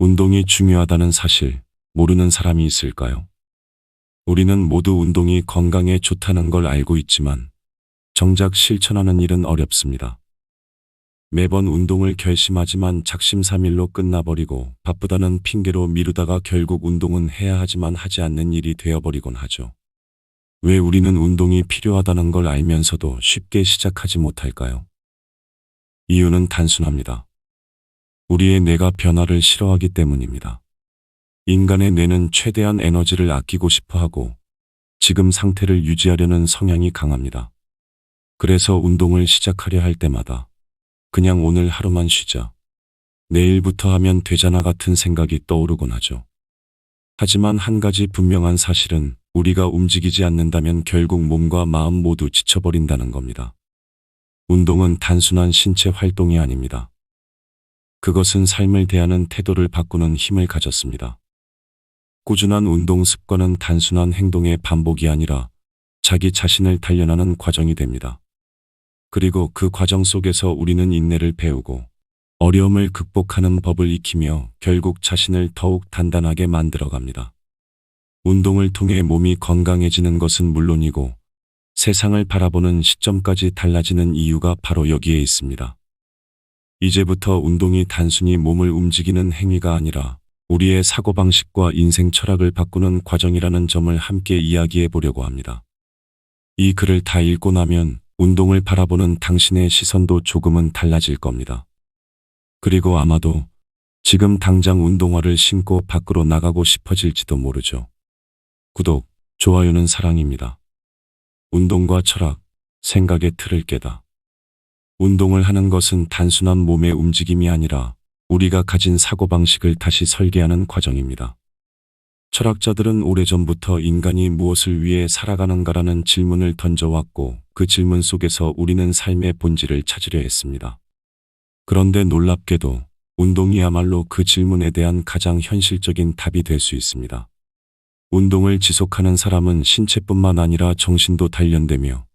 운동이 중요하다는 사실 모르는 사람이 있을까요? 우리는 모두 운동이 건강에 좋다는 걸 알고 있지만 정작 실천하는 일은 어렵습니다. 매번 운동을 결심하지만 작심삼일로 끝나버리고 바쁘다는 핑계로 미루다가 결국 운동은 해야 하지만 하지 않는 일이 되어버리곤 하죠. 왜 우리는 운동이 필요하다는 걸 알면서도 쉽게 시작하지 못할까요? 이유는 단순합니다. 우리의 뇌가 변화를 싫어하기 때문입니다. 인간의 뇌는 최대한 에너지를 아끼고 싶어 하고 지금 상태를 유지하려는 성향이 강합니다. 그래서 운동을 시작하려 할 때마다 그냥 오늘 하루만 쉬자, 내일부터 하면 되잖아 같은 생각이 떠오르곤 하죠. 하지만 한 가지 분명한 사실은 우리가 움직이지 않는다면 결국 몸과 마음 모두 지쳐버린다는 겁니다. 운동은 단순한 신체 활동이 아닙니다. 그것은 삶을 대하는 태도를 바꾸는 힘을 가졌습니다. 꾸준한 운동 습관은 단순한 행동의 반복이 아니라 자기 자신을 단련하는 과정이 됩니다. 그리고 그 과정 속에서 우리는 인내를 배우고 어려움을 극복하는 법을 익히며 결국 자신을 더욱 단단하게 만들어갑니다. 운동을 통해 몸이 건강해지는 것은 물론이고 세상을 바라보는 시점까지 달라지는 이유가 바로 여기에 있습니다. 이제부터 운동이 단순히 몸을 움직이는 행위가 아니라 우리의 사고방식과 인생 철학을 바꾸는 과정이라는 점을 함께 이야기해 보려고 합니다. 이 글을 다 읽고 나면 운동을 바라보는 당신의 시선도 조금은 달라질 겁니다. 그리고 아마도 지금 당장 운동화를 신고 밖으로 나가고 싶어질지도 모르죠. 구독, 좋아요는 사랑입니다. 운동과 철학, 생각의 틀을 깨다. 운동을 하는 것은 단순한 몸의 움직임이 아니라 우리가 가진 사고방식을 다시 설계하는 과정입니다. 철학자들은 오래전부터 인간이 무엇을 위해 살아가는가라는 질문을 던져왔고 그 질문 속에서 우리는 삶의 본질을 찾으려 했습니다. 그런데 놀랍게도 운동이야말로 그 질문에 대한 가장 현실적인 답이 될 수 있습니다. 운동을 지속하는 사람은 신체뿐만 아니라 정신도 단련되며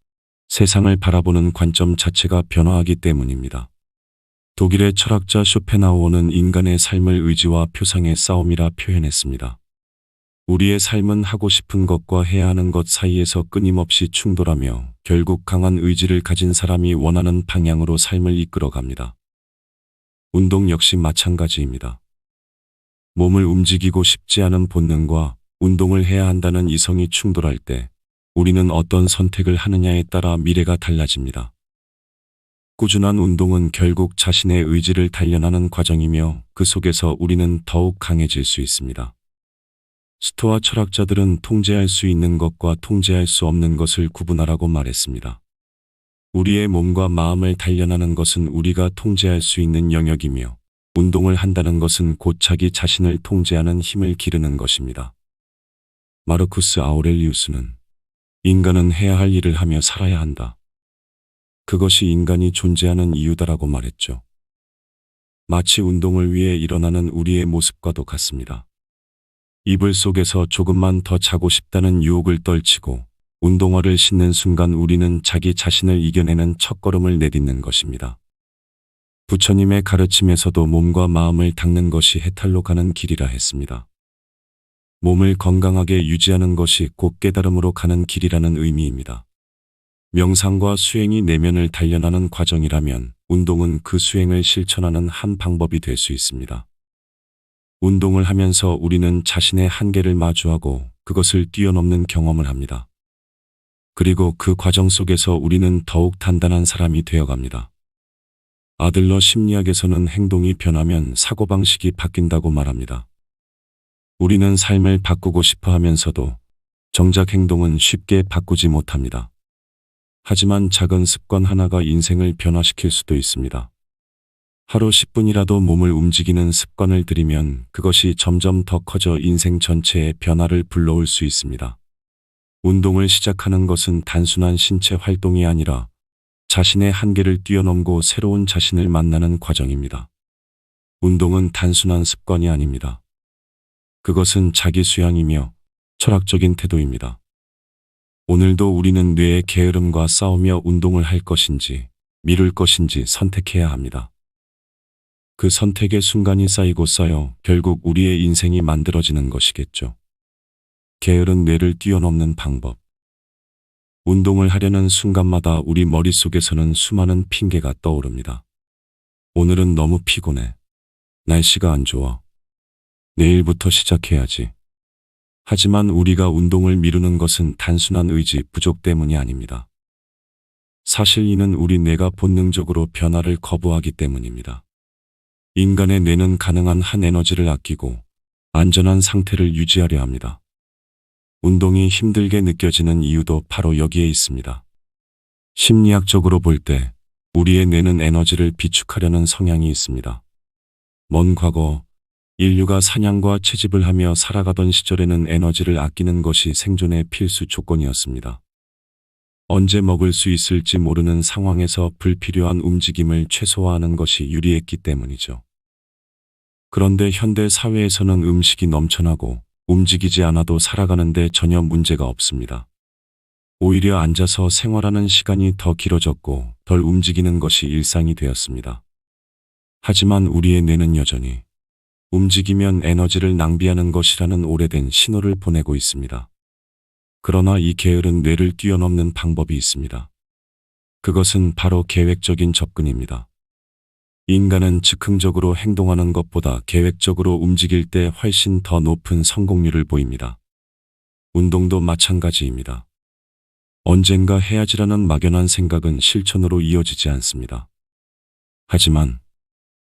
세상을 바라보는 관점 자체가 변화하기 때문입니다. 독일의 철학자 쇼펜하우어는 인간의 삶을 의지와 표상의 싸움이라 표현했습니다. 우리의 삶은 하고 싶은 것과 해야 하는 것 사이에서 끊임없이 충돌하며 결국 강한 의지를 가진 사람이 원하는 방향으로 삶을 이끌어갑니다. 운동 역시 마찬가지입니다. 몸을 움직이고 싶지 않은 본능과 운동을 해야 한다는 이성이 충돌할 때 우리는 어떤 선택을 하느냐에 따라 미래가 달라집니다. 꾸준한 운동은 결국 자신의 의지를 단련하는 과정이며 그 속에서 우리는 더욱 강해질 수 있습니다. 스토아 철학자들은 통제할 수 있는 것과 통제할 수 없는 것을 구분하라고 말했습니다. 우리의 몸과 마음을 단련하는 것은 우리가 통제할 수 있는 영역이며 운동을 한다는 것은 곧 자기 자신을 통제하는 힘을 기르는 것입니다. 마르쿠스 아우렐리우스는 인간은 해야 할 일을 하며 살아야 한다. 그것이 인간이 존재하는 이유다라고 말했죠. 마치 운동을 위해 일어나는 우리의 모습과도 같습니다. 이불 속에서 조금만 더 자고 싶다는 유혹을 떨치고 운동화를 신는 순간 우리는 자기 자신을 이겨내는 첫걸음을 내딛는 것입니다. 부처님의 가르침에서도 몸과 마음을 닦는 것이 해탈로 가는 길이라 했습니다. 몸을 건강하게 유지하는 것이 곧 깨달음으로 가는 길이라는 의미입니다. 명상과 수행이 내면을 단련하는 과정이라면 운동은 그 수행을 실천하는 한 방법이 될 수 있습니다. 운동을 하면서 우리는 자신의 한계를 마주하고 그것을 뛰어넘는 경험을 합니다. 그리고 그 과정 속에서 우리는 더욱 단단한 사람이 되어갑니다. 아들러 심리학에서는 행동이 변하면 사고방식이 바뀐다고 말합니다. 우리는 삶을 바꾸고 싶어 하면서도 정작 행동은 쉽게 바꾸지 못합니다. 하지만 작은 습관 하나가 인생을 변화시킬 수도 있습니다. 하루 10분이라도 몸을 움직이는 습관을 들이면 그것이 점점 더 커져 인생 전체에 변화를 불러올 수 있습니다. 운동을 시작하는 것은 단순한 신체 활동이 아니라 자신의 한계를 뛰어넘고 새로운 자신을 만나는 과정입니다. 운동은 단순한 습관이 아닙니다. 그것은 자기 수양이며 철학적인 태도입니다. 오늘도 우리는 뇌의 게으름과 싸우며 운동을 할 것인지 미룰 것인지 선택해야 합니다. 그 선택의 순간이 쌓이고 쌓여 결국 우리의 인생이 만들어지는 것이겠죠. 게으른 뇌를 뛰어넘는 방법. 운동을 하려는 순간마다 우리 머릿속에서는 수많은 핑계가 떠오릅니다. 오늘은 너무 피곤해. 날씨가 안 좋아. 내일부터 시작해야지. 하지만 우리가 운동을 미루는 것은 단순한 의지 부족 때문이 아닙니다. 사실 이는 우리 뇌가 본능적으로 변화를 거부하기 때문입니다. 인간의 뇌는 가능한 한 에너지를 아끼고 안전한 상태를 유지하려 합니다. 운동이 힘들게 느껴지는 이유도 바로 여기에 있습니다. 심리학적으로 볼 때 우리의 뇌는 에너지를 비축하려는 성향이 있습니다. 먼 과거, 인류가 사냥과 채집을 하며 살아가던 시절에는 에너지를 아끼는 것이 생존의 필수 조건이었습니다. 언제 먹을 수 있을지 모르는 상황에서 불필요한 움직임을 최소화하는 것이 유리했기 때문이죠. 그런데 현대 사회에서는 음식이 넘쳐나고 움직이지 않아도 살아가는데 전혀 문제가 없습니다. 오히려 앉아서 생활하는 시간이 더 길어졌고 덜 움직이는 것이 일상이 되었습니다. 하지만 우리의 뇌는 여전히 움직이면 에너지를 낭비하는 것이라는 오래된 신호를 보내고 있습니다. 그러나 이 게으른 뇌를 뛰어넘는 방법이 있습니다. 그것은 바로 계획적인 접근입니다. 인간은 즉흥적으로 행동하는 것보다 계획적으로 움직일 때 훨씬 더 높은 성공률을 보입니다. 운동도 마찬가지입니다. 언젠가 해야지라는 막연한 생각은 실천으로 이어지지 않습니다. 하지만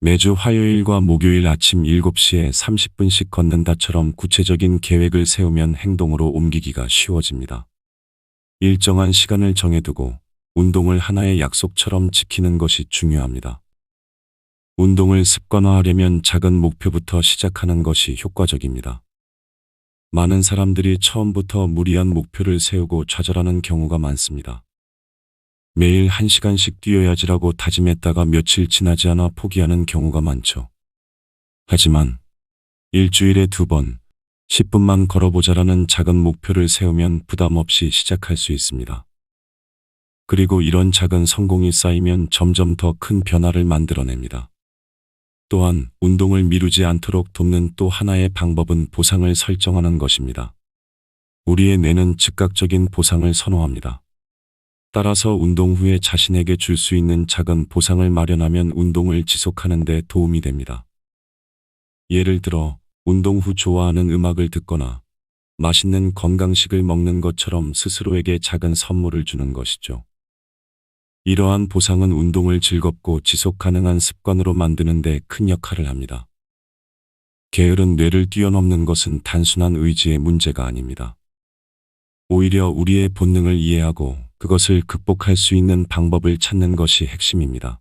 매주 화요일과 목요일 아침 7시에 30분씩 걷는다처럼 구체적인 계획을 세우면 행동으로 옮기기가 쉬워집니다. 일정한 시간을 정해두고 운동을 하나의 약속처럼 지키는 것이 중요합니다. 운동을 습관화하려면 작은 목표부터 시작하는 것이 효과적입니다. 많은 사람들이 처음부터 무리한 목표를 세우고 좌절하는 경우가 많습니다. 매일 1시간씩 뛰어야지라고 다짐했다가 며칠 지나지 않아 포기하는 경우가 많죠. 하지만 일주일에 2번, 10분만 걸어보자라는 작은 목표를 세우면 부담 없이 시작할 수 있습니다. 그리고 이런 작은 성공이 쌓이면 점점 더 큰 변화를 만들어냅니다. 또한 운동을 미루지 않도록 돕는 또 하나의 방법은 보상을 설정하는 것입니다. 우리의 뇌는 즉각적인 보상을 선호합니다. 따라서 운동 후에 자신에게 줄 수 있는 작은 보상을 마련하면 운동을 지속하는 데 도움이 됩니다. 예를 들어 운동 후 좋아하는 음악을 듣거나 맛있는 건강식을 먹는 것처럼 스스로에게 작은 선물을 주는 것이죠. 이러한 보상은 운동을 즐겁고 지속 가능한 습관으로 만드는 데 큰 역할을 합니다. 게으른 뇌를 뛰어넘는 것은 단순한 의지의 문제가 아닙니다. 오히려 우리의 본능을 이해하고 그것을 극복할 수 있는 방법을 찾는 것이 핵심입니다.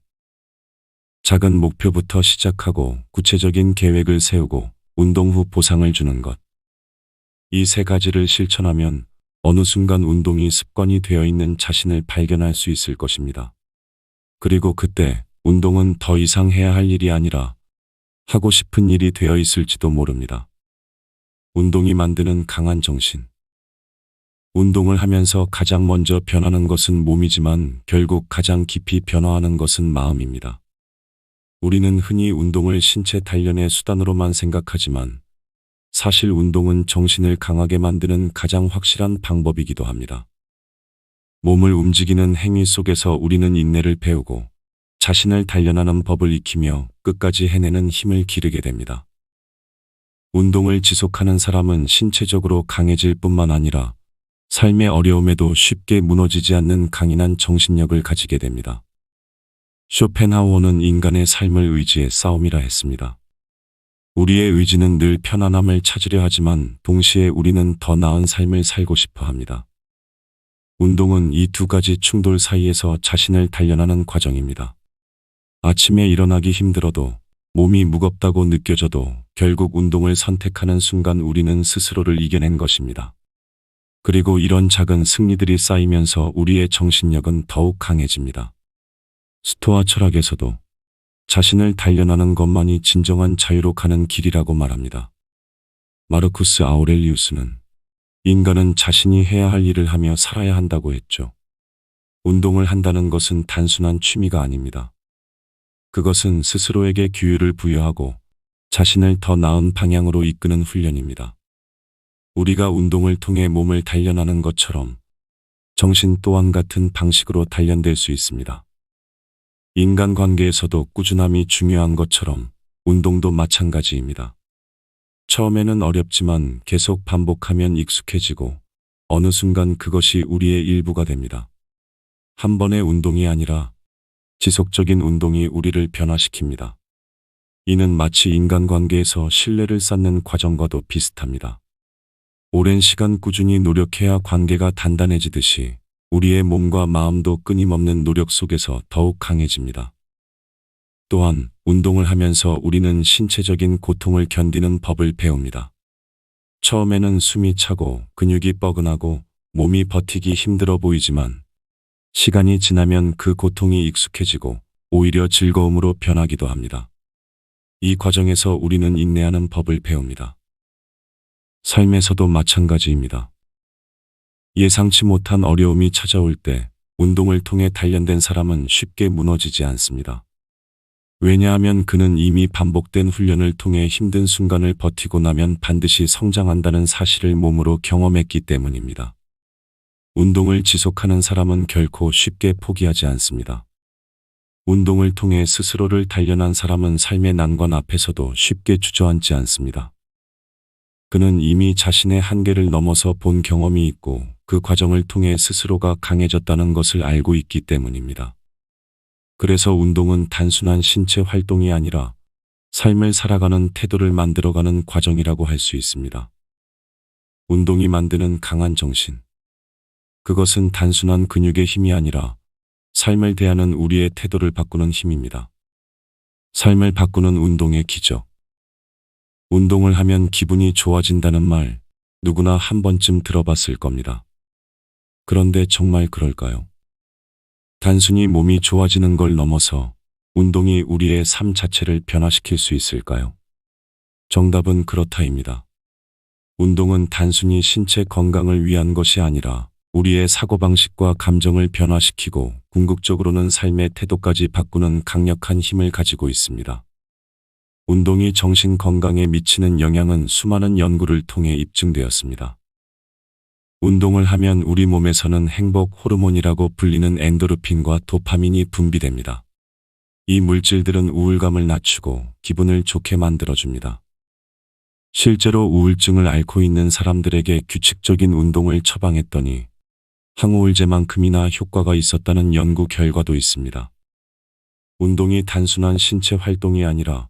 작은 목표부터 시작하고 구체적인 계획을 세우고 운동 후 보상을 주는 것. 이 3가지를 실천하면 어느 순간 운동이 습관이 되어 있는 자신을 발견할 수 있을 것입니다. 그리고 그때 운동은 더 이상 해야 할 일이 아니라 하고 싶은 일이 되어 있을지도 모릅니다. 운동이 만드는 강한 정신. 운동을 하면서 가장 먼저 변하는 것은 몸이지만 결국 가장 깊이 변화하는 것은 마음입니다. 우리는 흔히 운동을 신체 단련의 수단으로만 생각하지만 사실 운동은 정신을 강하게 만드는 가장 확실한 방법이기도 합니다. 몸을 움직이는 행위 속에서 우리는 인내를 배우고 자신을 단련하는 법을 익히며 끝까지 해내는 힘을 기르게 됩니다. 운동을 지속하는 사람은 신체적으로 강해질 뿐만 아니라 삶의 어려움에도 쉽게 무너지지 않는 강인한 정신력을 가지게 됩니다. 쇼펜하우어는 인간의 삶을 의지의 싸움이라 했습니다. 우리의 의지는 늘 편안함을 찾으려 하지만 동시에 우리는 더 나은 삶을 살고 싶어 합니다. 운동은 이 2가지 충돌 사이에서 자신을 단련하는 과정입니다. 아침에 일어나기 힘들어도 몸이 무겁다고 느껴져도 결국 운동을 선택하는 순간 우리는 스스로를 이겨낸 것입니다. 그리고 이런 작은 승리들이 쌓이면서 우리의 정신력은 더욱 강해집니다. 스토아 철학에서도 자신을 단련하는 것만이 진정한 자유로 가는 길이라고 말합니다. 마르쿠스 아우렐리우스는 인간은 자신이 해야 할 일을 하며 살아야 한다고 했죠. 운동을 한다는 것은 단순한 취미가 아닙니다. 그것은 스스로에게 기회를 부여하고 자신을 더 나은 방향으로 이끄는 훈련입니다. 우리가 운동을 통해 몸을 단련하는 것처럼 정신 또한 같은 방식으로 단련될 수 있습니다. 인간관계에서도 꾸준함이 중요한 것처럼 운동도 마찬가지입니다. 처음에는 어렵지만 계속 반복하면 익숙해지고 어느 순간 그것이 우리의 일부가 됩니다. 한 번의 운동이 아니라 지속적인 운동이 우리를 변화시킵니다. 이는 마치 인간관계에서 신뢰를 쌓는 과정과도 비슷합니다. 오랜 시간 꾸준히 노력해야 관계가 단단해지듯이 우리의 몸과 마음도 끊임없는 노력 속에서 더욱 강해집니다. 또한 운동을 하면서 우리는 신체적인 고통을 견디는 법을 배웁니다. 처음에는 숨이 차고 근육이 뻐근하고 몸이 버티기 힘들어 보이지만 시간이 지나면 그 고통이 익숙해지고 오히려 즐거움으로 변하기도 합니다. 이 과정에서 우리는 인내하는 법을 배웁니다. 삶에서도 마찬가지입니다. 예상치 못한 어려움이 찾아올 때 운동을 통해 단련된 사람은 쉽게 무너지지 않습니다. 왜냐하면 그는 이미 반복된 훈련을 통해 힘든 순간을 버티고 나면 반드시 성장한다는 사실을 몸으로 경험했기 때문입니다. 운동을 지속하는 사람은 결코 쉽게 포기하지 않습니다. 운동을 통해 스스로를 단련한 사람은 삶의 난관 앞에서도 쉽게 주저앉지 않습니다. 그는 이미 자신의 한계를 넘어서 본 경험이 있고 그 과정을 통해 스스로가 강해졌다는 것을 알고 있기 때문입니다. 그래서 운동은 단순한 신체 활동이 아니라 삶을 살아가는 태도를 만들어가는 과정이라고 할 수 있습니다. 운동이 만드는 강한 정신. 그것은 단순한 근육의 힘이 아니라 삶을 대하는 우리의 태도를 바꾸는 힘입니다. 삶을 바꾸는 운동의 기적. 운동을 하면 기분이 좋아진다는 말, 누구나 한 번쯤 들어봤을 겁니다. 그런데 정말 그럴까요? 단순히 몸이 좋아지는 걸 넘어서 운동이 우리의 삶 자체를 변화시킬 수 있을까요? 정답은 그렇다입니다. 운동은 단순히 신체 건강을 위한 것이 아니라 우리의 사고방식과 감정을 변화시키고 궁극적으로는 삶의 태도까지 바꾸는 강력한 힘을 가지고 있습니다. 운동이 정신 건강에 미치는 영향은 수많은 연구를 통해 입증되었습니다. 운동을 하면 우리 몸에서는 행복 호르몬이라고 불리는 엔도르핀과 도파민이 분비됩니다. 이 물질들은 우울감을 낮추고 기분을 좋게 만들어줍니다. 실제로 우울증을 앓고 있는 사람들에게 규칙적인 운동을 처방했더니 항우울제만큼이나 효과가 있었다는 연구 결과도 있습니다. 운동이 단순한 신체 활동이 아니라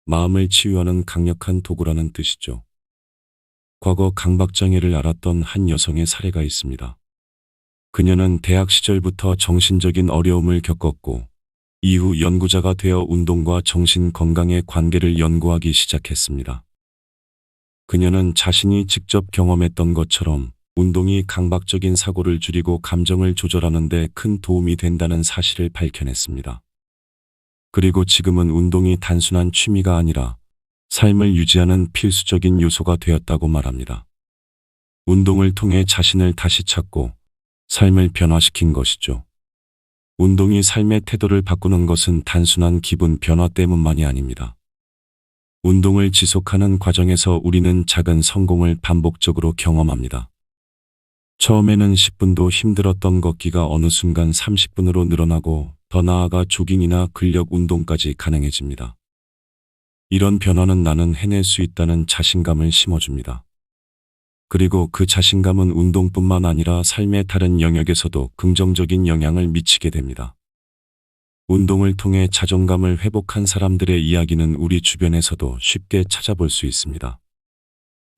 마음을 치유하는 강력한 도구라는 뜻이죠. 과거 강박장애를 앓았던 한 여성의 사례가 있습니다. 그녀는 대학 시절부터 정신적인 어려움을 겪었고 이후 연구자가 되어 운동과 정신 건강의 관계를 연구하기 시작했습니다. 그녀는 자신이 직접 경험했던 것처럼 운동이 강박적인 사고를 줄이고 감정을 조절하는 데 큰 도움이 된다는 사실을 밝혀냈습니다. 그리고 지금은 운동이 단순한 취미가 아니라 삶을 유지하는 필수적인 요소가 되었다고 말합니다. 운동을 통해 자신을 다시 찾고 삶을 변화시킨 것이죠. 운동이 삶의 태도를 바꾸는 것은 단순한 기분 변화 때문만이 아닙니다. 운동을 지속하는 과정에서 우리는 작은 성공을 반복적으로 경험합니다. 처음에는 10분도 힘들었던 걷기가 어느 순간 30분으로 늘어나고 더 나아가 조깅이나 근력 운동까지 가능해집니다. 이런 변화는 나는 해낼 수 있다는 자신감을 심어줍니다. 그리고 그 자신감은 운동뿐만 아니라 삶의 다른 영역에서도 긍정적인 영향을 미치게 됩니다. 운동을 통해 자존감을 회복한 사람들의 이야기는 우리 주변에서도 쉽게 찾아볼 수 있습니다.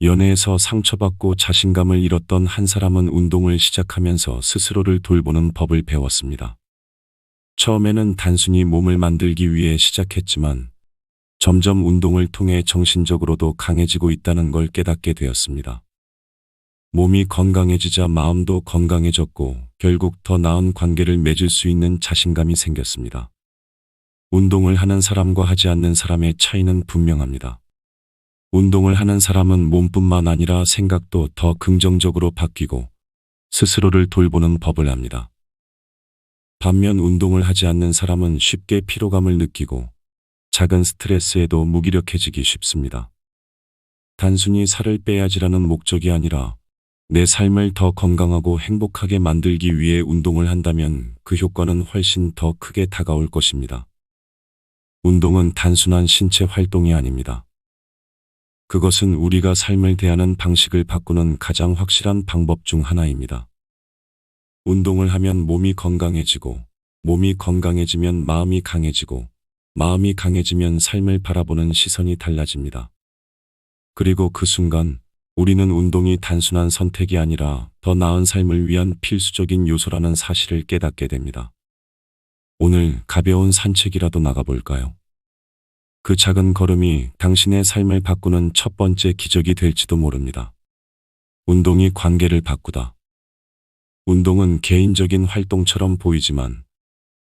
연애에서 상처받고 자신감을 잃었던 한 사람은 운동을 시작하면서 스스로를 돌보는 법을 배웠습니다. 처음에는 단순히 몸을 만들기 위해 시작했지만 점점 운동을 통해 정신적으로도 강해지고 있다는 걸 깨닫게 되었습니다. 몸이 건강해지자 마음도 건강해졌고 결국 더 나은 관계를 맺을 수 있는 자신감이 생겼습니다. 운동을 하는 사람과 하지 않는 사람의 차이는 분명합니다. 운동을 하는 사람은 몸뿐만 아니라 생각도 더 긍정적으로 바뀌고 스스로를 돌보는 법을 압니다. 반면 운동을 하지 않는 사람은 쉽게 피로감을 느끼고 작은 스트레스에도 무기력해지기 쉽습니다. 단순히 살을 빼야지라는 목적이 아니라 내 삶을 더 건강하고 행복하게 만들기 위해 운동을 한다면 그 효과는 훨씬 더 크게 다가올 것입니다. 운동은 단순한 신체 활동이 아닙니다. 그것은 우리가 삶을 대하는 방식을 바꾸는 가장 확실한 방법 중 하나입니다. 운동을 하면 몸이 건강해지고, 몸이 건강해지면 마음이 강해지고, 마음이 강해지면 삶을 바라보는 시선이 달라집니다. 그리고 그 순간 우리는 운동이 단순한 선택이 아니라 더 나은 삶을 위한 필수적인 요소라는 사실을 깨닫게 됩니다. 오늘 가벼운 산책이라도 나가볼까요? 그 작은 걸음이 당신의 삶을 바꾸는 첫 번째 기적이 될지도 모릅니다. 운동이 관계를 바꾸다. 운동은 개인적인 활동처럼 보이지만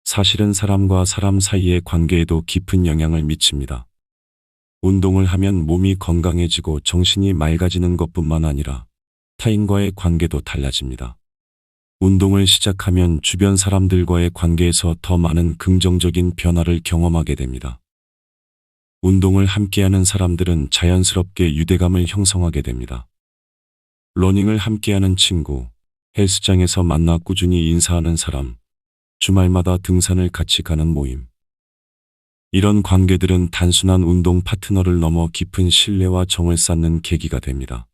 사실은 사람과 사람 사이의 관계에도 깊은 영향을 미칩니다. 운동을 하면 몸이 건강해지고 정신이 맑아지는 것뿐만 아니라 타인과의 관계도 달라집니다. 운동을 시작하면 주변 사람들과의 관계에서 더 많은 긍정적인 변화를 경험하게 됩니다. 운동을 함께하는 사람들은 자연스럽게 유대감을 형성하게 됩니다. 러닝을 함께하는 친구, 헬스장에서 만나 꾸준히 인사하는 사람, 주말마다 등산을 같이 가는 모임. 이런 관계들은 단순한 운동 파트너를 넘어 깊은 신뢰와 정을 쌓는 계기가 됩니다.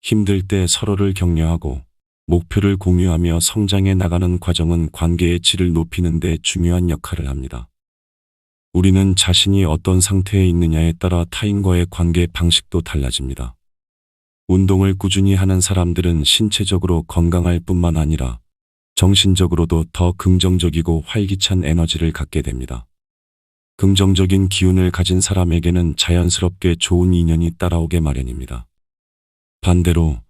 힘들 때 서로를 격려하고 목표를 공유하며 성장해 나가는 과정은 관계의 질을 높이는 데 중요한 역할을 합니다. 우리는 자신이 어떤 상태에 있느냐에 따라 타인과의 관계 방식도 달라집니다. 운동을 꾸준히 하는 사람들은 신체적으로 건강할 뿐만 아니라 정신적으로도 더 긍정적이고 활기찬 에너지를 갖게 됩니다. 긍정적인 기운을 가진 사람에게는 자연스럽게 좋은 인연이 따라오게 마련입니다. 반대로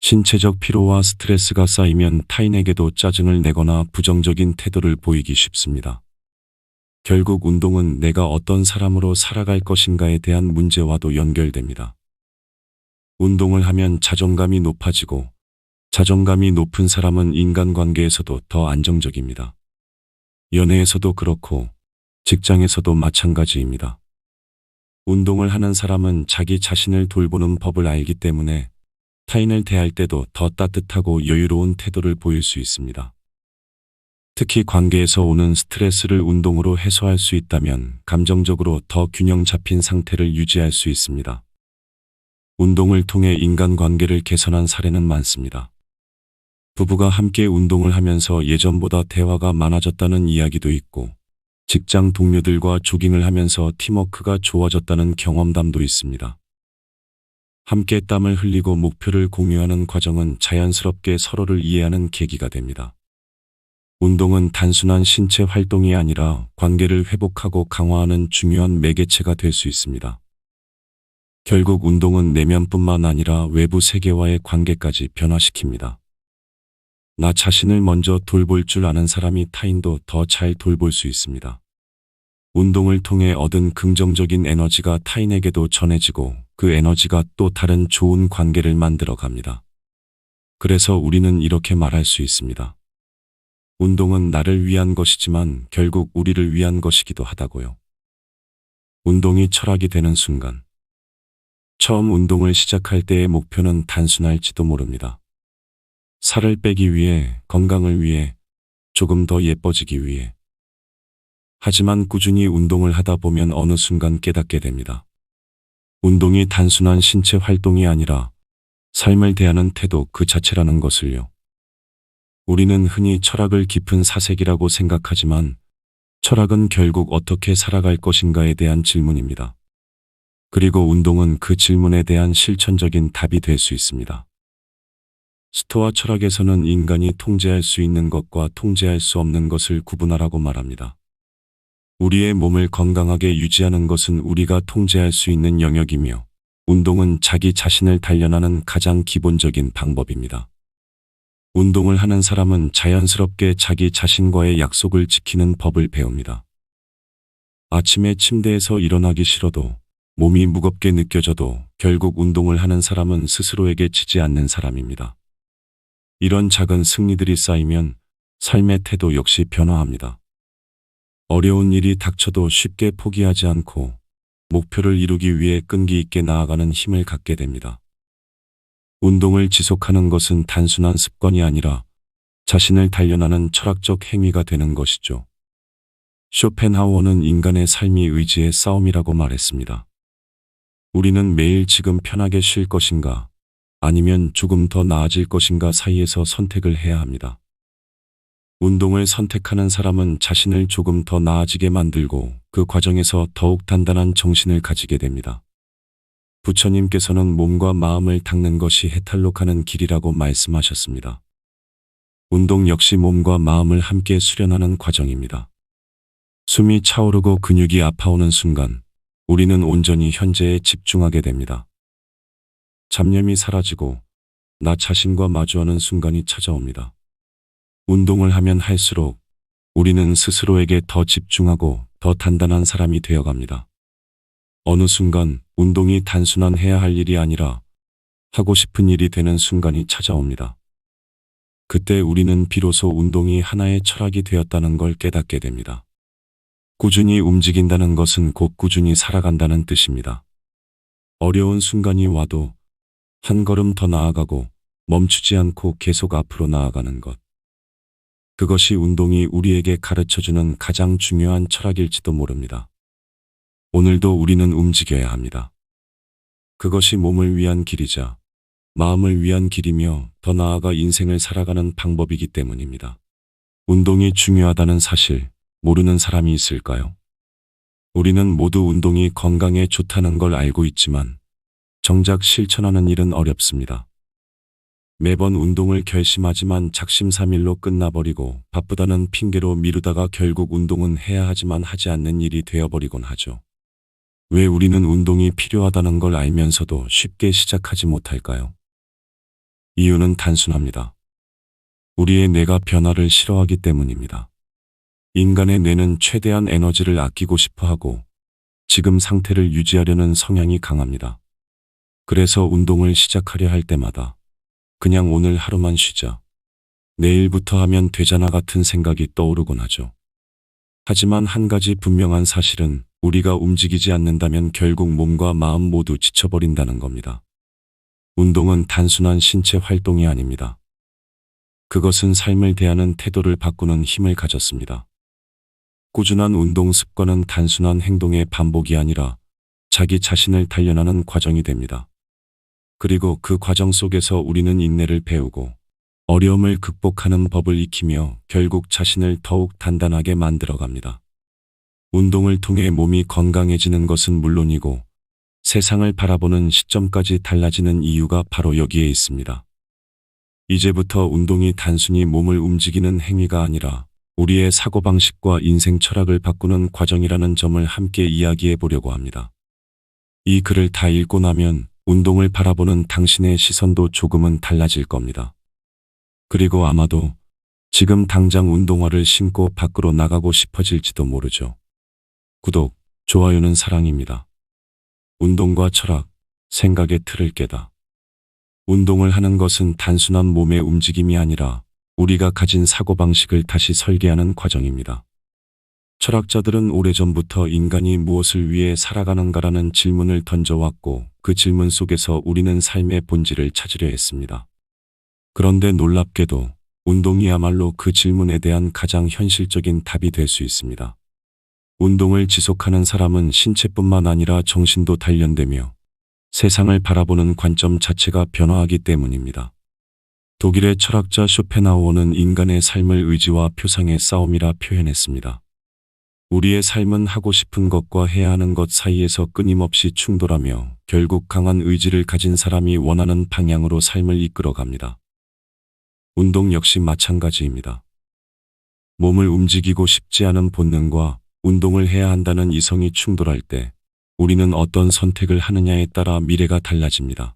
신체적 피로와 스트레스가 쌓이면 타인에게도 짜증을 내거나 부정적인 태도를 보이기 쉽습니다. 결국 운동은 내가 어떤 사람으로 살아갈 것인가에 대한 문제와도 연결됩니다. 운동을 하면 자존감이 높아지고 자존감이 높은 사람은 인간관계에서도 더 안정적입니다. 연애에서도 그렇고 직장에서도 마찬가지입니다. 운동을 하는 사람은 자기 자신을 돌보는 법을 알기 때문에 타인을 대할 때도 더 따뜻하고 여유로운 태도를 보일 수 있습니다. 특히 관계에서 오는 스트레스를 운동으로 해소할 수 있다면 감정적으로 더 균형 잡힌 상태를 유지할 수 있습니다. 운동을 통해 인간관계를 개선한 사례는 많습니다. 부부가 함께 운동을 하면서 예전보다 대화가 많아졌다는 이야기도 있고, 직장 동료들과 조깅을 하면서 팀워크가 좋아졌다는 경험담도 있습니다. 함께 땀을 흘리고 목표를 공유하는 과정은 자연스럽게 서로를 이해하는 계기가 됩니다. 운동은 단순한 신체 활동이 아니라 관계를 회복하고 강화하는 중요한 매개체가 될 수 있습니다. 결국 운동은 내면뿐만 아니라 외부 세계와의 관계까지 변화시킵니다. 나 자신을 먼저 돌볼 줄 아는 사람이 타인도 더 잘 돌볼 수 있습니다. 운동을 통해 얻은 긍정적인 에너지가 타인에게도 전해지고 그 에너지가 또 다른 좋은 관계를 만들어 갑니다. 그래서 우리는 이렇게 말할 수 있습니다. 운동은 나를 위한 것이지만 결국 우리를 위한 것이기도 하다고요. 운동이 철학이 되는 순간. 처음 운동을 시작할 때의 목표는 단순할지도 모릅니다. 살을 빼기 위해, 건강을 위해, 조금 더 예뻐지기 위해. 하지만 꾸준히 운동을 하다 보면 어느 순간 깨닫게 됩니다. 운동이 단순한 신체 활동이 아니라 삶을 대하는 태도 그 자체라는 것을요. 우리는 흔히 철학을 깊은 사색이라고 생각하지만 철학은 결국 어떻게 살아갈 것인가에 대한 질문입니다. 그리고 운동은 그 질문에 대한 실천적인 답이 될 수 있습니다. 스토아 철학에서는 인간이 통제할 수 있는 것과 통제할 수 없는 것을 구분하라고 말합니다. 우리의 몸을 건강하게 유지하는 것은 우리가 통제할 수 있는 영역이며 운동은 자기 자신을 단련하는 가장 기본적인 방법입니다. 운동을 하는 사람은 자연스럽게 자기 자신과의 약속을 지키는 법을 배웁니다. 아침에 침대에서 일어나기 싫어도 몸이 무겁게 느껴져도 결국 운동을 하는 사람은 스스로에게 지지 않는 사람입니다. 이런 작은 승리들이 쌓이면 삶의 태도 역시 변화합니다. 어려운 일이 닥쳐도 쉽게 포기하지 않고 목표를 이루기 위해 끈기 있게 나아가는 힘을 갖게 됩니다. 운동을 지속하는 것은 단순한 습관이 아니라 자신을 단련하는 철학적 행위가 되는 것이죠. 쇼펜하우어는 인간의 삶이 의지의 싸움이라고 말했습니다. 우리는 매일 지금 편하게 쉴 것인가, 아니면 조금 더 나아질 것인가 사이에서 선택을 해야 합니다. 운동을 선택하는 사람은 자신을 조금 더 나아지게 만들고 그 과정에서 더욱 단단한 정신을 가지게 됩니다. 부처님께서는 몸과 마음을 닦는 것이 해탈로 가는 길이라고 말씀하셨습니다. 운동 역시 몸과 마음을 함께 수련하는 과정입니다. 숨이 차오르고 근육이 아파오는 순간 우리는 온전히 현재에 집중하게 됩니다. 잡념이 사라지고 나 자신과 마주하는 순간이 찾아옵니다. 운동을 하면 할수록 우리는 스스로에게 더 집중하고 더 단단한 사람이 되어갑니다. 어느 순간 운동이 단순한 해야 할 일이 아니라 하고 싶은 일이 되는 순간이 찾아옵니다. 그때 우리는 비로소 운동이 하나의 철학이 되었다는 걸 깨닫게 됩니다. 꾸준히 움직인다는 것은 곧 꾸준히 살아간다는 뜻입니다. 어려운 순간이 와도 한 걸음 더 나아가고 멈추지 않고 계속 앞으로 나아가는 것. 그것이 운동이 우리에게 가르쳐주는 가장 중요한 철학일지도 모릅니다. 오늘도 우리는 움직여야 합니다. 그것이 몸을 위한 길이자 마음을 위한 길이며 더 나아가 인생을 살아가는 방법이기 때문입니다. 운동이 중요하다는 사실 모르는 사람이 있을까요? 우리는 모두 운동이 건강에 좋다는 걸 알고 있지만 정작 실천하는 일은 어렵습니다. 매번 운동을 결심하지만 작심삼일로 끝나버리고 바쁘다는 핑계로 미루다가 결국 운동은 해야 하지만 하지 않는 일이 되어버리곤 하죠. 왜 우리는 운동이 필요하다는 걸 알면서도 쉽게 시작하지 못할까요? 이유는 단순합니다. 우리의 뇌가 변화를 싫어하기 때문입니다. 인간의 뇌는 최대한 에너지를 아끼고 싶어 하고 지금 상태를 유지하려는 성향이 강합니다. 그래서 운동을 시작하려 할 때마다 그냥 오늘 하루만 쉬자, 내일부터 하면 되잖아 같은 생각이 떠오르곤 하죠. 하지만 한 가지 분명한 사실은 우리가 움직이지 않는다면 결국 몸과 마음 모두 지쳐버린다는 겁니다. 운동은 단순한 신체 활동이 아닙니다. 그것은 삶을 대하는 태도를 바꾸는 힘을 가졌습니다. 꾸준한 운동 습관은 단순한 행동의 반복이 아니라 자기 자신을 단련하는 과정이 됩니다. 그리고 그 과정 속에서 우리는 인내를 배우고 어려움을 극복하는 법을 익히며 결국 자신을 더욱 단단하게 만들어갑니다. 운동을 통해 몸이 건강해지는 것은 물론이고 세상을 바라보는 시점까지 달라지는 이유가 바로 여기에 있습니다. 이제부터 운동이 단순히 몸을 움직이는 행위가 아니라 우리의 사고방식과 인생 철학을 바꾸는 과정이라는 점을 함께 이야기해 보려고 합니다. 이 글을 다 읽고 나면 운동을 바라보는 당신의 시선도 조금은 달라질 겁니다. 그리고 아마도 지금 당장 운동화를 신고 밖으로 나가고 싶어질지도 모르죠. 구독, 좋아요는 사랑입니다. 운동과 철학, 생각의 틀을 깨다. 운동을 하는 것은 단순한 몸의 움직임이 아니라 우리가 가진 사고방식을 다시 설계하는 과정입니다. 철학자들은 오래전부터 인간이 무엇을 위해 살아가는가라는 질문을 던져왔고 그 질문 속에서 우리는 삶의 본질을 찾으려 했습니다. 그런데 놀랍게도 운동이야말로 그 질문에 대한 가장 현실적인 답이 될 수 있습니다. 운동을 지속하는 사람은 신체뿐만 아니라 정신도 단련되며 세상을 바라보는 관점 자체가 변화하기 때문입니다. 독일의 철학자 쇼펜하우어는 인간의 삶을 의지와 표상의 싸움이라 표현했습니다. 우리의 삶은 하고 싶은 것과 해야 하는 것 사이에서 끊임없이 충돌하며 결국 강한 의지를 가진 사람이 원하는 방향으로 삶을 이끌어갑니다. 운동 역시 마찬가지입니다. 몸을 움직이고 싶지 않은 본능과 운동을 해야 한다는 이성이 충돌할 때 우리는 어떤 선택을 하느냐에 따라 미래가 달라집니다.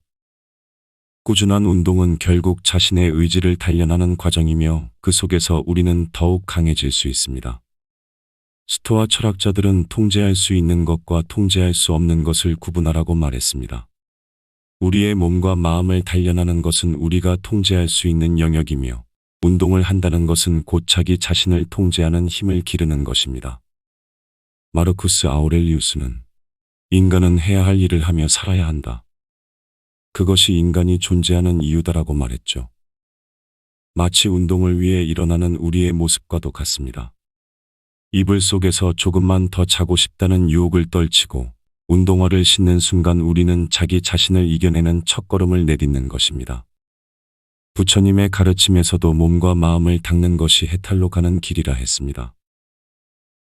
꾸준한 운동은 결국 자신의 의지를 단련하는 과정이며 그 속에서 우리는 더욱 강해질 수 있습니다. 스토아 철학자들은 통제할 수 있는 것과 통제할 수 없는 것을 구분하라고 말했습니다. 우리의 몸과 마음을 단련하는 것은 우리가 통제할 수 있는 영역이며 운동을 한다는 것은 곧 자기 자신을 통제하는 힘을 기르는 것입니다. 마르쿠스 아우렐리우스는 인간은 해야 할 일을 하며 살아야 한다. 그것이 인간이 존재하는 이유다라고 말했죠. 마치 운동을 위해 일어나는 우리의 모습과도 같습니다. 이불 속에서 조금만 더 자고 싶다는 유혹을 떨치고 운동화를 신는 순간 우리는 자기 자신을 이겨내는 첫걸음을 내딛는 것입니다. 부처님의 가르침에서도 몸과 마음을 닦는 것이 해탈로 가는 길이라 했습니다.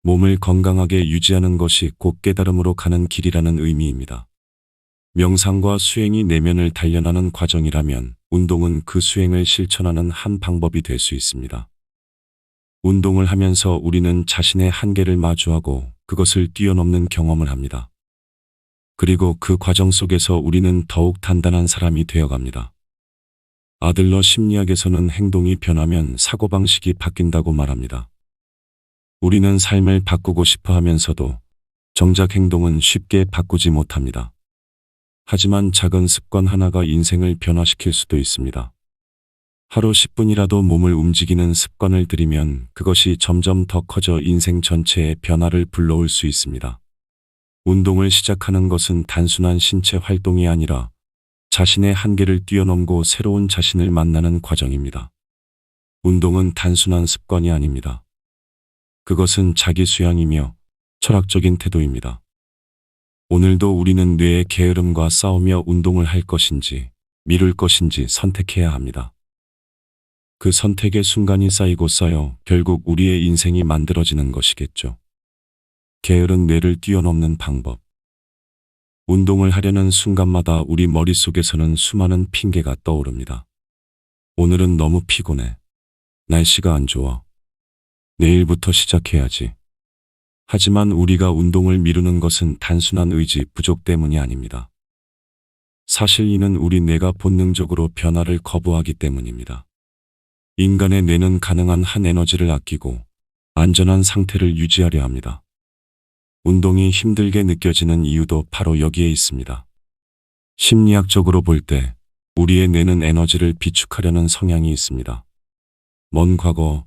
몸을 건강하게 유지하는 것이 곧 깨달음으로 가는 길이라는 의미입니다. 명상과 수행이 내면을 단련하는 과정이라면 운동은 그 수행을 실천하는 한 방법이 될 수 있습니다. 운동을 하면서 우리는 자신의 한계를 마주하고 그것을 뛰어넘는 경험을 합니다. 그리고 그 과정 속에서 우리는 더욱 단단한 사람이 되어갑니다. 아들러 심리학에서는 행동이 변하면 사고방식이 바뀐다고 말합니다. 우리는 삶을 바꾸고 싶어 하면서도 정작 행동은 쉽게 바꾸지 못합니다. 하지만 작은 습관 하나가 인생을 변화시킬 수도 있습니다. 하루 10분이라도 몸을 움직이는 습관을 들이면 그것이 점점 더 커져 인생 전체의 변화를 불러올 수 있습니다. 운동을 시작하는 것은 단순한 신체 활동이 아니라 자신의 한계를 뛰어넘고 새로운 자신을 만나는 과정입니다. 운동은 단순한 습관이 아닙니다. 그것은 자기 수양이며 철학적인 태도입니다. 오늘도 우리는 뇌의 게으름과 싸우며 운동을 할 것인지 미룰 것인지 선택해야 합니다. 그 선택의 순간이 쌓이고 쌓여 결국 우리의 인생이 만들어지는 것이겠죠. 게으른 뇌를 뛰어넘는 방법. 운동을 하려는 순간마다 우리 머릿속에서는 수많은 핑계가 떠오릅니다. 오늘은 너무 피곤해. 날씨가 안 좋아. 내일부터 시작해야지. 하지만 우리가 운동을 미루는 것은 단순한 의지 부족 때문이 아닙니다. 사실 이는 우리 뇌가 본능적으로 변화를 거부하기 때문입니다. 인간의 뇌는 가능한 한 에너지를 아끼고 안전한 상태를 유지하려 합니다. 운동이 힘들게 느껴지는 이유도 바로 여기에 있습니다. 심리학적으로 볼 때 우리의 뇌는 에너지를 비축하려는 성향이 있습니다. 먼 과거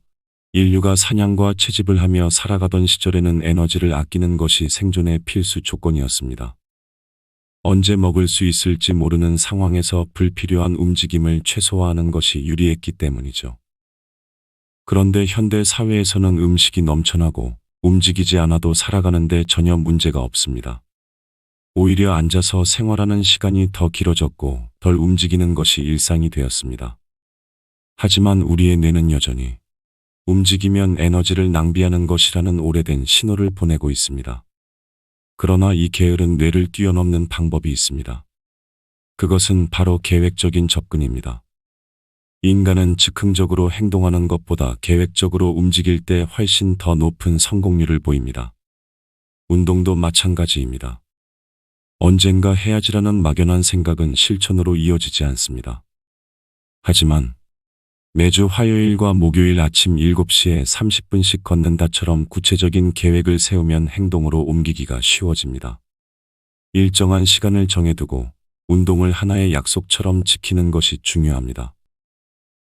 인류가 사냥과 채집을 하며 살아가던 시절에는 에너지를 아끼는 것이 생존의 필수 조건이었습니다. 언제 먹을 수 있을지 모르는 상황에서 불필요한 움직임을 최소화하는 것이 유리했기 때문이죠. 그런데 현대 사회에서는 음식이 넘쳐나고 움직이지 않아도 살아가는데 전혀 문제가 없습니다. 오히려 앉아서 생활하는 시간이 더 길어졌고 덜 움직이는 것이 일상이 되었습니다. 하지만 우리의 뇌는 여전히 움직이면 에너지를 낭비하는 것이라는 오래된 신호를 보내고 있습니다. 그러나 이 게으른 뇌를 뛰어넘는 방법이 있습니다. 그것은 바로 계획적인 접근입니다. 인간은 즉흥적으로 행동하는 것보다 계획적으로 움직일 때 훨씬 더 높은 성공률을 보입니다. 운동도 마찬가지입니다. 언젠가 해야지라는 막연한 생각은 실천으로 이어지지 않습니다. 하지만 매주 화요일과 목요일 아침 7시에 30분씩 걷는다처럼 구체적인 계획을 세우면 행동으로 옮기기가 쉬워집니다. 일정한 시간을 정해두고 운동을 하나의 약속처럼 지키는 것이 중요합니다.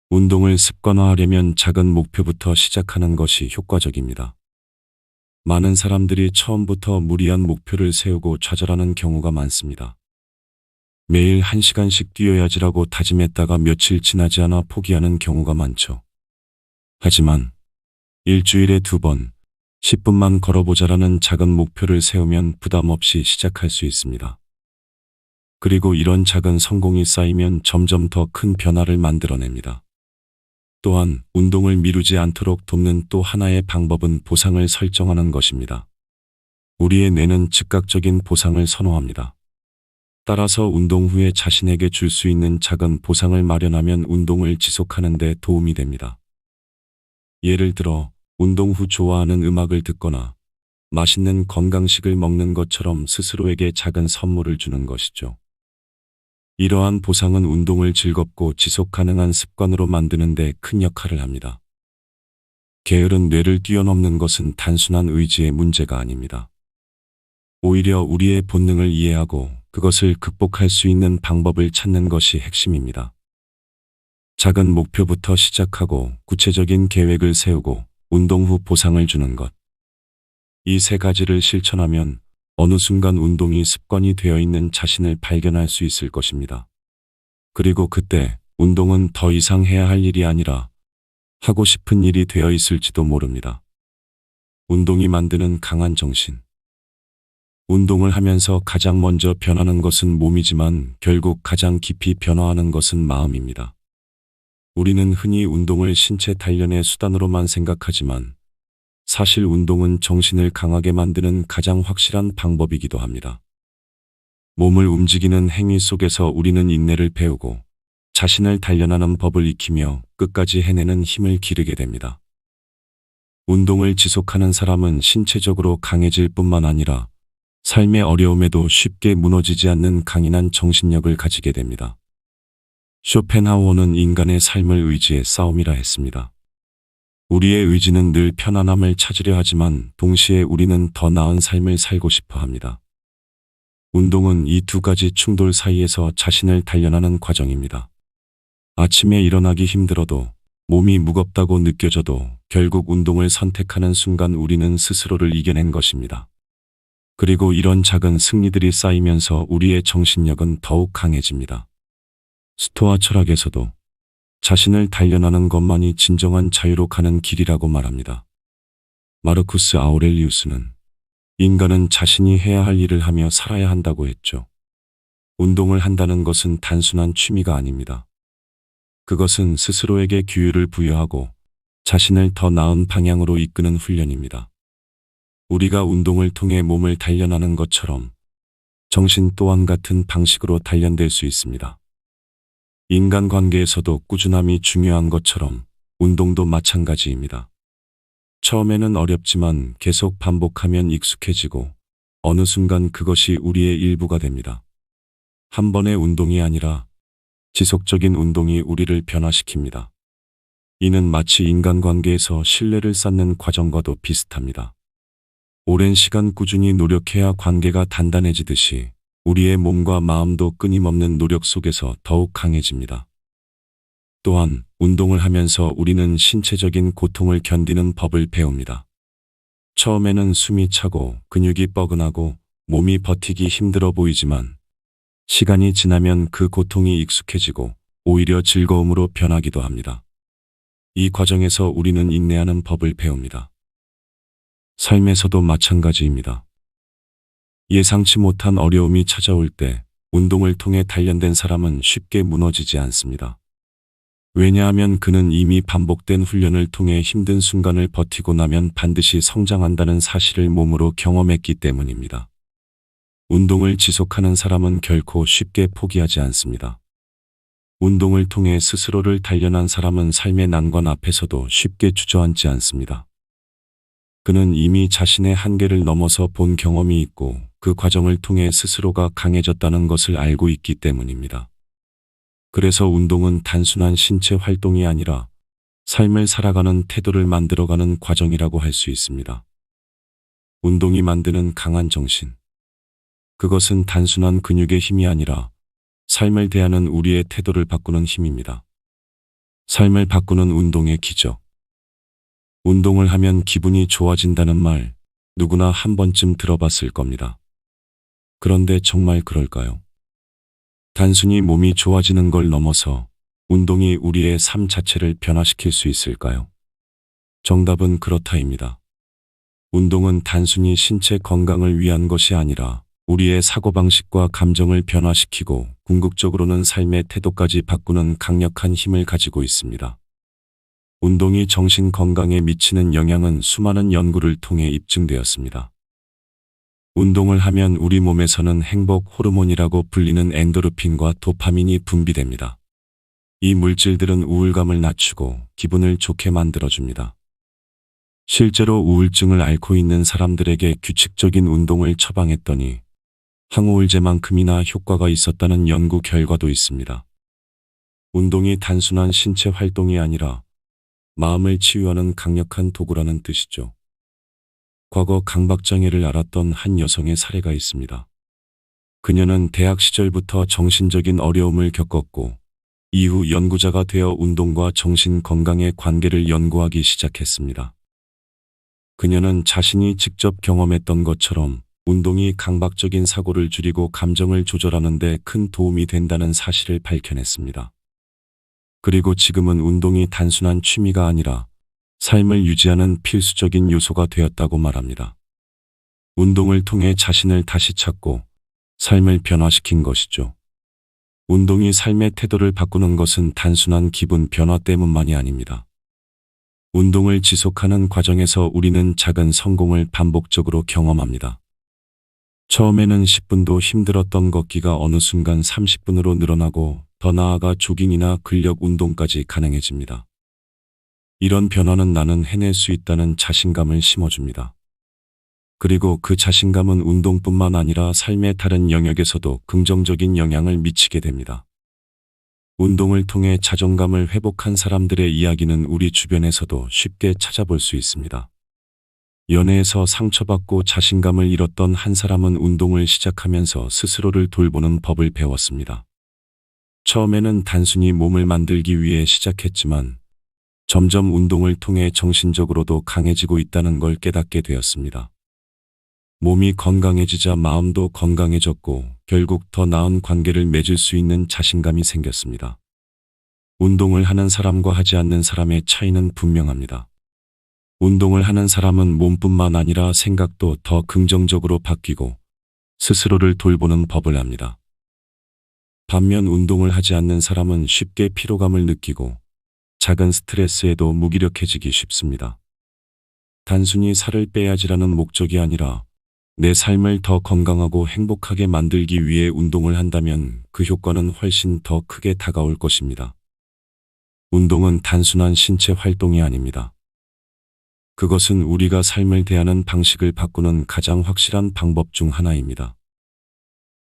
운동을 습관화하려면 작은 목표부터 시작하는 것이 효과적입니다. 많은 사람들이 처음부터 무리한 목표를 세우고 좌절하는 경우가 많습니다. 매일 1시간씩 뛰어야지라고 다짐했다가 며칠 지나지 않아 포기하는 경우가 많죠. 하지만 일주일에 2번, 10분만 걸어보자라는 작은 목표를 세우면 부담 없이 시작할 수 있습니다. 그리고 이런 작은 성공이 쌓이면 점점 더 큰 변화를 만들어냅니다. 또한 운동을 미루지 않도록 돕는 또 하나의 방법은 보상을 설정하는 것입니다. 우리의 뇌는 즉각적인 보상을 선호합니다. 따라서 운동 후에 자신에게 줄 수 있는 작은 보상을 마련하면 운동을 지속하는 데 도움이 됩니다. 예를 들어 운동 후 좋아하는 음악을 듣거나 맛있는 건강식을 먹는 것처럼 스스로에게 작은 선물을 주는 것이죠. 이러한 보상은 운동을 즐겁고 지속 가능한 습관으로 만드는 데 큰 역할을 합니다. 게으른 뇌를 뛰어넘는 것은 단순한 의지의 문제가 아닙니다. 오히려 우리의 본능을 이해하고 그것을 극복할 수 있는 방법을 찾는 것이 핵심입니다. 작은 목표부터 시작하고 구체적인 계획을 세우고 운동 후 보상을 주는 것. 이 세 가지를 실천하면 어느 순간 운동이 습관이 되어 있는 자신을 발견할 수 있을 것입니다. 그리고 그때 운동은 더 이상 해야 할 일이 아니라 하고 싶은 일이 되어 있을지도 모릅니다. 운동이 만드는 강한 정신. 운동을 하면서 가장 먼저 변하는 것은 몸이지만 결국 가장 깊이 변화하는 것은 마음입니다. 우리는 흔히 운동을 신체 단련의 수단으로만 생각하지만 사실 운동은 정신을 강하게 만드는 가장 확실한 방법이기도 합니다. 몸을 움직이는 행위 속에서 우리는 인내를 배우고 자신을 단련하는 법을 익히며 끝까지 해내는 힘을 기르게 됩니다. 운동을 지속하는 사람은 신체적으로 강해질 뿐만 아니라 삶의 어려움에도 쉽게 무너지지 않는 강인한 정신력을 가지게 됩니다. 쇼펜하우어는 인간의 삶을 의지의 싸움이라 했습니다. 우리의 의지는 늘 편안함을 찾으려 하지만 동시에 우리는 더 나은 삶을 살고 싶어 합니다. 운동은 이 두 가지 충돌 사이에서 자신을 단련하는 과정입니다. 아침에 일어나기 힘들어도 몸이 무겁다고 느껴져도 결국 운동을 선택하는 순간 우리는 스스로를 이겨낸 것입니다. 그리고 이런 작은 승리들이 쌓이면서 우리의 정신력은 더욱 강해집니다. 스토아 철학에서도 자신을 단련하는 것만이 진정한 자유로 가는 길이라고 말합니다. 마르쿠스 아우렐리우스는 인간은 자신이 해야 할 일을 하며 살아야 한다고 했죠. 운동을 한다는 것은 단순한 취미가 아닙니다. 그것은 스스로에게 규율을 부여하고 자신을 더 나은 방향으로 이끄는 훈련입니다. 우리가 운동을 통해 몸을 단련하는 것처럼 정신 또한 같은 방식으로 단련될 수 있습니다. 인간관계에서도 꾸준함이 중요한 것처럼 운동도 마찬가지입니다. 처음에는 어렵지만 계속 반복하면 익숙해지고 어느 순간 그것이 우리의 일부가 됩니다. 한 번의 운동이 아니라 지속적인 운동이 우리를 변화시킵니다. 이는 마치 인간관계에서 신뢰를 쌓는 과정과도 비슷합니다. 오랜 시간 꾸준히 노력해야 관계가 단단해지듯이 우리의 몸과 마음도 끊임없는 노력 속에서 더욱 강해집니다. 또한 운동을 하면서 우리는 신체적인 고통을 견디는 법을 배웁니다. 처음에는 숨이 차고 근육이 뻐근하고 몸이 버티기 힘들어 보이지만 시간이 지나면 그 고통이 익숙해지고 오히려 즐거움으로 변하기도 합니다. 이 과정에서 우리는 인내하는 법을 배웁니다. 삶에서도 마찬가지입니다. 예상치 못한 어려움이 찾아올 때 운동을 통해 단련된 사람은 쉽게 무너지지 않습니다. 왜냐하면 그는 이미 반복된 훈련을 통해 힘든 순간을 버티고 나면 반드시 성장한다는 사실을 몸으로 경험했기 때문입니다. 운동을 지속하는 사람은 결코 쉽게 포기하지 않습니다. 운동을 통해 스스로를 단련한 사람은 삶의 난관 앞에서도 쉽게 주저앉지 않습니다. 그는 이미 자신의 한계를 넘어서 본 경험이 있고 그 과정을 통해 스스로가 강해졌다는 것을 알고 있기 때문입니다. 그래서 운동은 단순한 신체 활동이 아니라 삶을 살아가는 태도를 만들어가는 과정이라고 할 수 있습니다. 운동이 만드는 강한 정신. 그것은 단순한 근육의 힘이 아니라 삶을 대하는 우리의 태도를 바꾸는 힘입니다. 삶을 바꾸는 운동의 기적. 운동을 하면 기분이 좋아진다는 말, 누구나 한 번쯤 들어봤을 겁니다. 그런데 정말 그럴까요? 단순히 몸이 좋아지는 걸 넘어서 운동이 우리의 삶 자체를 변화시킬 수 있을까요? 정답은 그렇다입니다. 운동은 단순히 신체 건강을 위한 것이 아니라 우리의 사고방식과 감정을 변화시키고 궁극적으로는 삶의 태도까지 바꾸는 강력한 힘을 가지고 있습니다. 운동이 정신 건강에 미치는 영향은 수많은 연구를 통해 입증되었습니다. 운동을 하면 우리 몸에서는 행복 호르몬이라고 불리는 엔도르핀과 도파민이 분비됩니다. 이 물질들은 우울감을 낮추고 기분을 좋게 만들어줍니다. 실제로 우울증을 앓고 있는 사람들에게 규칙적인 운동을 처방했더니 항우울제만큼이나 효과가 있었다는 연구 결과도 있습니다. 운동이 단순한 신체 활동이 아니라 마음을 치유하는 강력한 도구라는 뜻이죠. 과거 강박장애를 앓았던 한 여성의 사례가 있습니다. 그녀는 대학 시절부터 정신적인 어려움을 겪었고 이후 연구자가 되어 운동과 정신 건강의 관계를 연구하기 시작했습니다. 그녀는 자신이 직접 경험했던 것처럼 운동이 강박적인 사고를 줄이고 감정을 조절하는 데 큰 도움이 된다는 사실을 밝혀냈습니다. 그리고 지금은 운동이 단순한 취미가 아니라 삶을 유지하는 필수적인 요소가 되었다고 말합니다. 운동을 통해 자신을 다시 찾고 삶을 변화시킨 것이죠. 운동이 삶의 태도를 바꾸는 것은 단순한 기분 변화 때문만이 아닙니다. 운동을 지속하는 과정에서 우리는 작은 성공을 반복적으로 경험합니다. 처음에는 10분도 힘들었던 걷기가 어느 순간 30분으로 늘어나고 더 나아가 조깅이나 근력 운동까지 가능해집니다. 이런 변화는 나는 해낼 수 있다는 자신감을 심어줍니다. 그리고 그 자신감은 운동뿐만 아니라 삶의 다른 영역에서도 긍정적인 영향을 미치게 됩니다. 운동을 통해 자존감을 회복한 사람들의 이야기는 우리 주변에서도 쉽게 찾아볼 수 있습니다. 연애에서 상처받고 자신감을 잃었던 한 사람은 운동을 시작하면서 스스로를 돌보는 법을 배웠습니다. 처음에는 단순히 몸을 만들기 위해 시작했지만 점점 운동을 통해 정신적으로도 강해지고 있다는 걸 깨닫게 되었습니다. 몸이 건강해지자 마음도 건강해졌고 결국 더 나은 관계를 맺을 수 있는 자신감이 생겼습니다. 운동을 하는 사람과 하지 않는 사람의 차이는 분명합니다. 운동을 하는 사람은 몸뿐만 아니라 생각도 더 긍정적으로 바뀌고 스스로를 돌보는 법을 압니다. 반면 운동을 하지 않는 사람은 쉽게 피로감을 느끼고 작은 스트레스에도 무기력해지기 쉽습니다. 단순히 살을 빼야지라는 목적이 아니라 내 삶을 더 건강하고 행복하게 만들기 위해 운동을 한다면 그 효과는 훨씬 더 크게 다가올 것입니다. 운동은 단순한 신체 활동이 아닙니다. 그것은 우리가 삶을 대하는 방식을 바꾸는 가장 확실한 방법 중 하나입니다.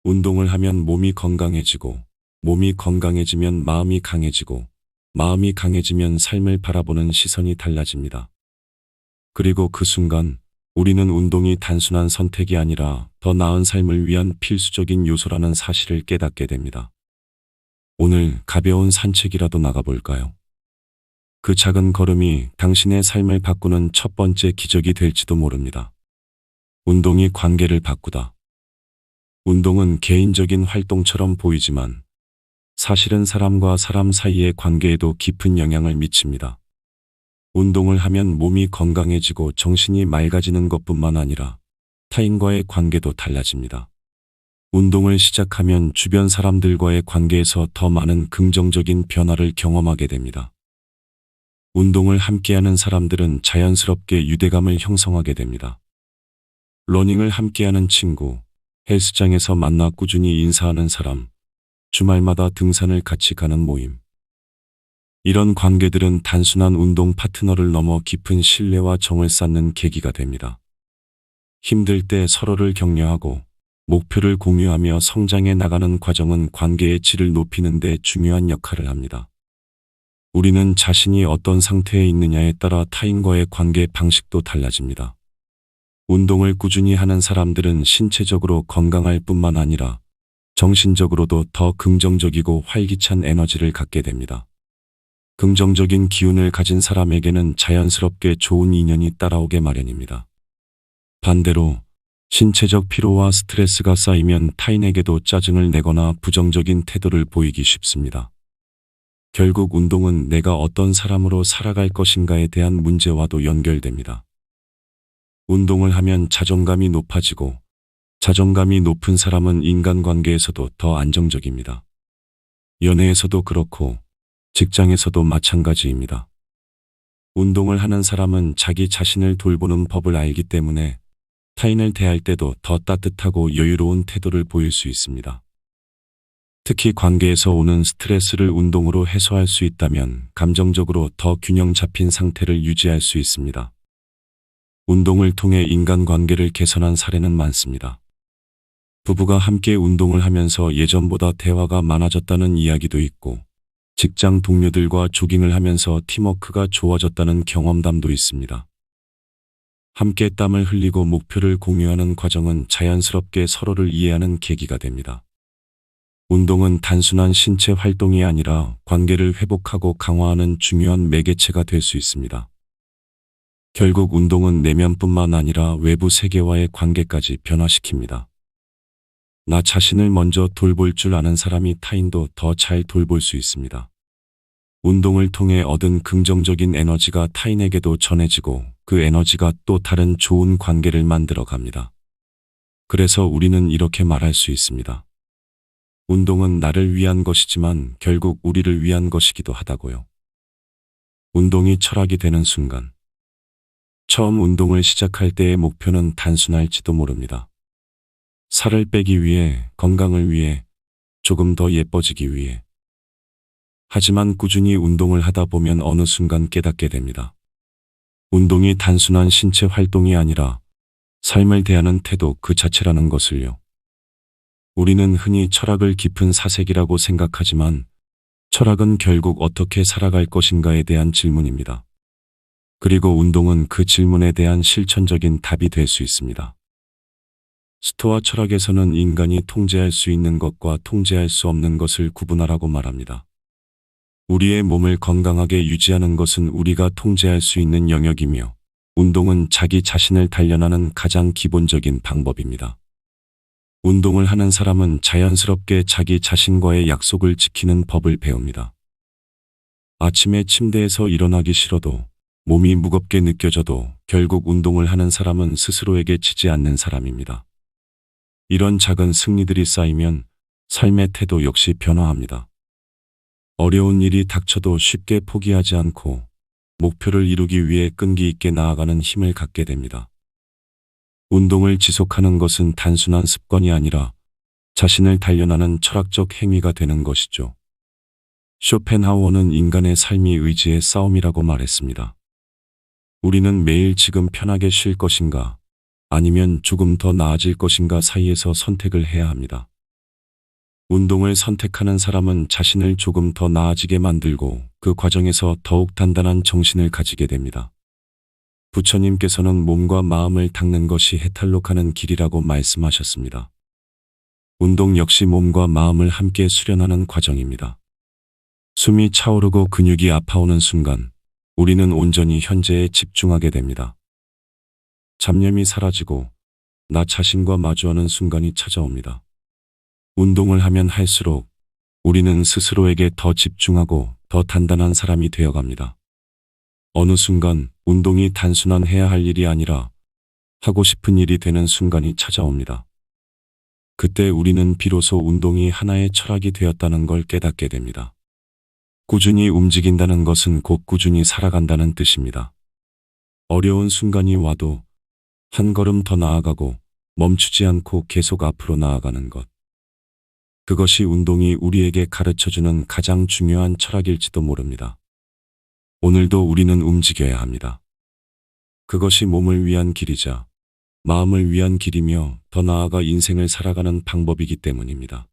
운동을 하면 몸이 건강해지고, 몸이 건강해지면 마음이 강해지고, 마음이 강해지면 삶을 바라보는 시선이 달라집니다. 그리고 그 순간 우리는 운동이 단순한 선택이 아니라 더 나은 삶을 위한 필수적인 요소라는 사실을 깨닫게 됩니다. 오늘 가벼운 산책이라도 나가볼까요? 그 작은 걸음이 당신의 삶을 바꾸는 첫 번째 기적이 될지도 모릅니다. 운동이 관계를 바꾸다. 운동은 개인적인 활동처럼 보이지만 사실은 사람과 사람 사이의 관계에도 깊은 영향을 미칩니다. 운동을 하면 몸이 건강해지고 정신이 맑아지는 것뿐만 아니라 타인과의 관계도 달라집니다. 운동을 시작하면 주변 사람들과의 관계에서 더 많은 긍정적인 변화를 경험하게 됩니다. 운동을 함께하는 사람들은 자연스럽게 유대감을 형성하게 됩니다. 러닝을 함께하는 친구, 헬스장에서 만나 꾸준히 인사하는 사람, 주말마다 등산을 같이 가는 모임. 이런 관계들은 단순한 운동 파트너를 넘어 깊은 신뢰와 정을 쌓는 계기가 됩니다. 힘들 때 서로를 격려하고 목표를 공유하며 성장해 나가는 과정은 관계의 질을 높이는 데 중요한 역할을 합니다. 우리는 자신이 어떤 상태에 있느냐에 따라 타인과의 관계 방식도 달라집니다. 운동을 꾸준히 하는 사람들은 신체적으로 건강할 뿐만 아니라 정신적으로도 더 긍정적이고 활기찬 에너지를 갖게 됩니다. 긍정적인 기운을 가진 사람에게는 자연스럽게 좋은 인연이 따라오게 마련입니다. 반대로 신체적 피로와 스트레스가 쌓이면 타인에게도 짜증을 내거나 부정적인 태도를 보이기 쉽습니다. 결국 운동은 내가 어떤 사람으로 살아갈 것인가에 대한 문제와도 연결됩니다. 운동을 하면 자존감이 높아지고 자존감이 높은 사람은 인간관계에서도 더 안정적입니다. 연애에서도 그렇고 직장에서도 마찬가지입니다. 운동을 하는 사람은 자기 자신을 돌보는 법을 알기 때문에 타인을 대할 때도 더 따뜻하고 여유로운 태도를 보일 수 있습니다. 특히 관계에서 오는 스트레스를 운동으로 해소할 수 있다면 감정적으로 더 균형 잡힌 상태를 유지할 수 있습니다. 운동을 통해 인간관계를 개선한 사례는 많습니다. 부부가 함께 운동을 하면서 예전보다 대화가 많아졌다는 이야기도 있고, 직장 동료들과 조깅을 하면서 팀워크가 좋아졌다는 경험담도 있습니다. 함께 땀을 흘리고 목표를 공유하는 과정은 자연스럽게 서로를 이해하는 계기가 됩니다. 운동은 단순한 신체 활동이 아니라 관계를 회복하고 강화하는 중요한 매개체가 될 수 있습니다. 결국 운동은 내면뿐만 아니라 외부 세계와의 관계까지 변화시킵니다. 나 자신을 먼저 돌볼 줄 아는 사람이 타인도 더 잘 돌볼 수 있습니다. 운동을 통해 얻은 긍정적인 에너지가 타인에게도 전해지고 그 에너지가 또 다른 좋은 관계를 만들어 갑니다. 그래서 우리는 이렇게 말할 수 있습니다. 운동은 나를 위한 것이지만 결국 우리를 위한 것이기도 하다고요. 운동이 철학이 되는 순간. 처음 운동을 시작할 때의 목표는 단순할지도 모릅니다. 살을 빼기 위해, 건강을 위해, 조금 더 예뻐지기 위해. 하지만 꾸준히 운동을 하다 보면 어느 순간 깨닫게 됩니다. 운동이 단순한 신체 활동이 아니라 삶을 대하는 태도 그 자체라는 것을요. 우리는 흔히 철학을 깊은 사색이라고 생각하지만 철학은 결국 어떻게 살아갈 것인가에 대한 질문입니다. 그리고 운동은 그 질문에 대한 실천적인 답이 될 수 있습니다. 스토아 철학에서는 인간이 통제할 수 있는 것과 통제할 수 없는 것을 구분하라고 말합니다. 우리의 몸을 건강하게 유지하는 것은 우리가 통제할 수 있는 영역이며 운동은 자기 자신을 단련하는 가장 기본적인 방법입니다. 운동을 하는 사람은 자연스럽게 자기 자신과의 약속을 지키는 법을 배웁니다. 아침에 침대에서 일어나기 싫어도 몸이 무겁게 느껴져도 결국 운동을 하는 사람은 스스로에게 지지 않는 사람입니다. 이런 작은 승리들이 쌓이면 삶의 태도 역시 변화합니다. 어려운 일이 닥쳐도 쉽게 포기하지 않고 목표를 이루기 위해 끈기 있게 나아가는 힘을 갖게 됩니다. 운동을 지속하는 것은 단순한 습관이 아니라 자신을 단련하는 철학적 행위가 되는 것이죠. 쇼펜하우어는 인간의 삶이 의지의 싸움이라고 말했습니다. 우리는 매일 지금 편하게 쉴 것인가 아니면 조금 더 나아질 것인가 사이에서 선택을 해야 합니다. 운동을 선택하는 사람은 자신을 조금 더 나아지게 만들고 그 과정에서 더욱 단단한 정신을 가지게 됩니다. 부처님께서는 몸과 마음을 닦는 것이 해탈로 가는 길이라고 말씀하셨습니다. 운동 역시 몸과 마음을 함께 수련하는 과정입니다. 숨이 차오르고 근육이 아파오는 순간 우리는 온전히 현재에 집중하게 됩니다. 잡념이 사라지고 나 자신과 마주하는 순간이 찾아옵니다. 운동을 하면 할수록 우리는 스스로에게 더 집중하고 더 단단한 사람이 되어갑니다. 어느 순간 운동이 단순한 해야 할 일이 아니라 하고 싶은 일이 되는 순간이 찾아옵니다. 그때 우리는 비로소 운동이 하나의 철학이 되었다는 걸 깨닫게 됩니다. 꾸준히 움직인다는 것은 곧 꾸준히 살아간다는 뜻입니다. 어려운 순간이 와도 한 걸음 더 나아가고 멈추지 않고 계속 앞으로 나아가는 것. 그것이 운동이 우리에게 가르쳐주는 가장 중요한 철학일지도 모릅니다. 오늘도 우리는 움직여야 합니다. 그것이 몸을 위한 길이자 마음을 위한 길이며 더 나아가 인생을 살아가는 방법이기 때문입니다.